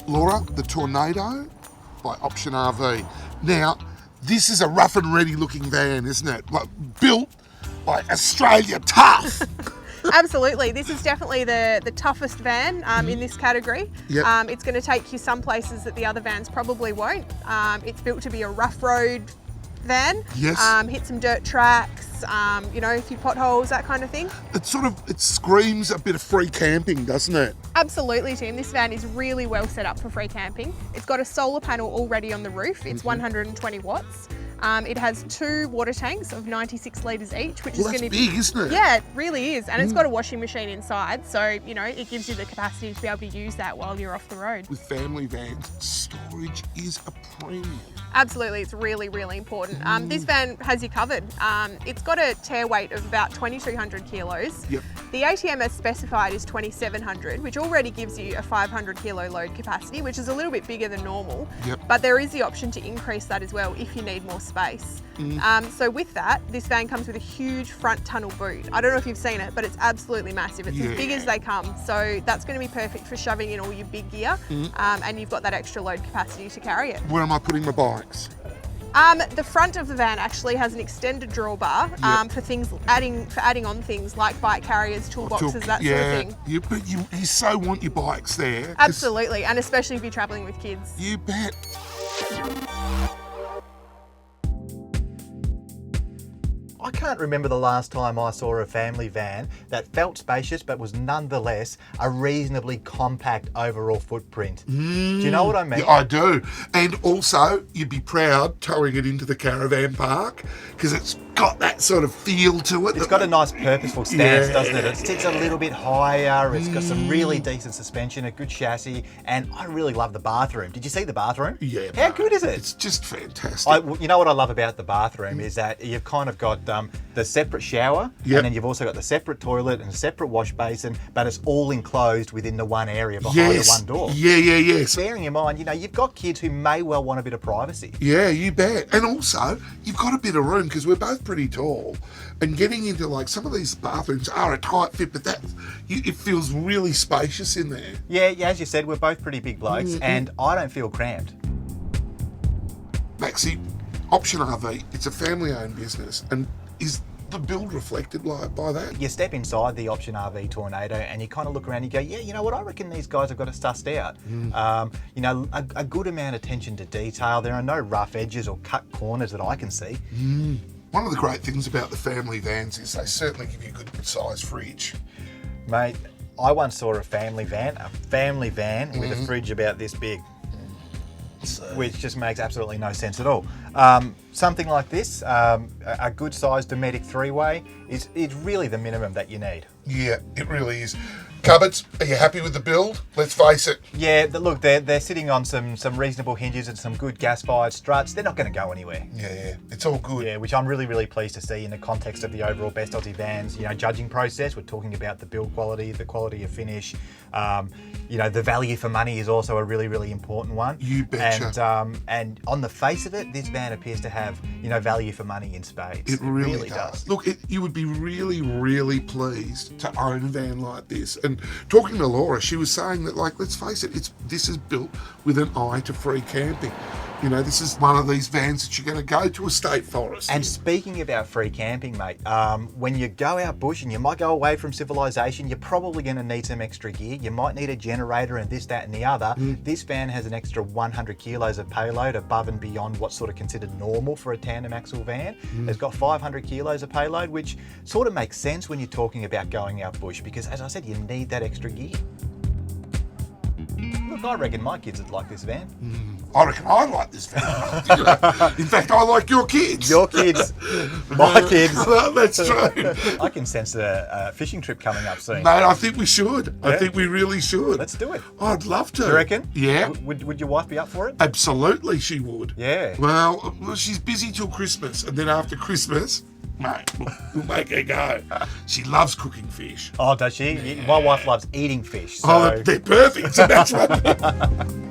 Laura, the Tornado by Option RV. Now, this is a rough and ready looking van, isn't it? Like, built like Australia tough. Absolutely. This is definitely the toughest van in this category. Yep. It's going to take you some places that the other vans probably won't. It's built to be a rough road van. Yes. Hit some dirt tracks, a few potholes, that kind of thing. It screams a bit of free camping, doesn't it? Absolutely, Tim. This van is really well set up for free camping. It's got a solar panel already on the roof. It's 120 watts. It has 2 water tanks of 96 litres each, which is going to be big, isn't it? Yeah, it really is. And it's got a washing machine inside, so it gives you the capacity to be able to use that while you're off the road. With family vans, storage is a premium. Absolutely, it's really, really important. This van has you covered. It's got a tear weight of about 2,200 kilos. Yep. The ATM as specified is 2,700, which already gives you a 500 kilo load capacity, which is a little bit bigger than normal. Yep. But there is the option to increase that as well if you need more space. So with that, this van comes with a huge front tunnel boot. I don't know if you've seen it, but it's absolutely massive. It's as big as they come. So that's going to be perfect for shoving in all your big gear. And you've got that extra load capacity to carry it. Where am I putting my bikes? The front of the van actually has an extended drawbar for adding on things like bike carriers, toolboxes, that sort of thing. But you so want your bikes there. Absolutely, and especially if you're travelling with kids. You bet. I can't remember the last time I saw a family van that felt spacious but was nonetheless a reasonably compact overall footprint. Do you know what I mean? Yeah, I do. And also, you'd be proud towing it into the caravan park because it's got that sort of feel to it. It's got a nice purposeful stance, doesn't it? It sits a little bit higher, it's got some really decent suspension, a good chassis, and I really love the bathroom. Did you see the bathroom? Yeah. How good is it? It's just fantastic. You know what I love about the bathroom is that you've kind of got the separate shower, and then you've also got the separate toilet and a separate wash basin, but it's all enclosed within the one area behind the one door. Yes. Bearing in mind, you've got kids who may well want a bit of privacy. Yeah, you bet. And also, you've got a bit of room because we're both pretty tall, and getting into like some of these bathrooms are a tight fit, but it feels really spacious in there. Yeah, as you said, we're both pretty big blokes, and I don't feel cramped. Maxie, Option RV, it's a family-owned business, and is the build reflected by that? You step inside the Option RV Tornado and you kind of look around and you go, yeah, you know what, I reckon these guys have got it sussed out. A good amount of attention to detail. There are no rough edges or cut corners that I can see. One of the great things about the family vans is they certainly give you a good size fridge. Mate, I once saw a family van with a fridge about this big. Which just makes absolutely no sense at all. Something like this, a good sized Dometic 3-way, is really the minimum that you need. Yeah, it really is. Cupboards, are you happy with the build? Let's face it. Yeah, look, they're sitting on some reasonable hinges and some good gas-fired struts. They're not going to go anywhere. Yeah, it's all good. Yeah, which I'm really, really pleased to see in the context of the overall Best Aussie Vans, judging process. We're talking about the build quality, the quality of finish. The value for money is also a really, really important one. You betcha. And on the face of it, this van appears to have, value for money in spades. It really does. Look, you would be really, really pleased to own a van like this. And talking to Laura, she was saying that, let's face it, this is built with an eye to free camping. This is one of these vans that you're going to go to a state forest. And speaking about free camping, mate, when you go out bush and you might go away from civilization, you're probably going to need some extra gear. You might need a generator and this, that, and the other. This van has an extra 100 kilos of payload above and beyond what's sort of considered normal for a tandem axle van. It's got 500 kilos of payload, which sort of makes sense when you're talking about going out bush because, as I said, you need that extra gear. Look, I reckon my kids would like this van. I reckon I like this van. In fact, I like your kids. Your kids, my kids. That's true. I can sense a fishing trip coming up soon. Mate, I think we should. Yeah. I think we really should. Let's do it. I'd love to. You reckon? Yeah. Would your wife be up for it? Absolutely, she would. Yeah. Well, she's busy till Christmas, and then after Christmas, mate, we'll make her go. She loves cooking fish. Oh, does she? My wife loves eating fish. So. Oh, they're perfect. So that's what.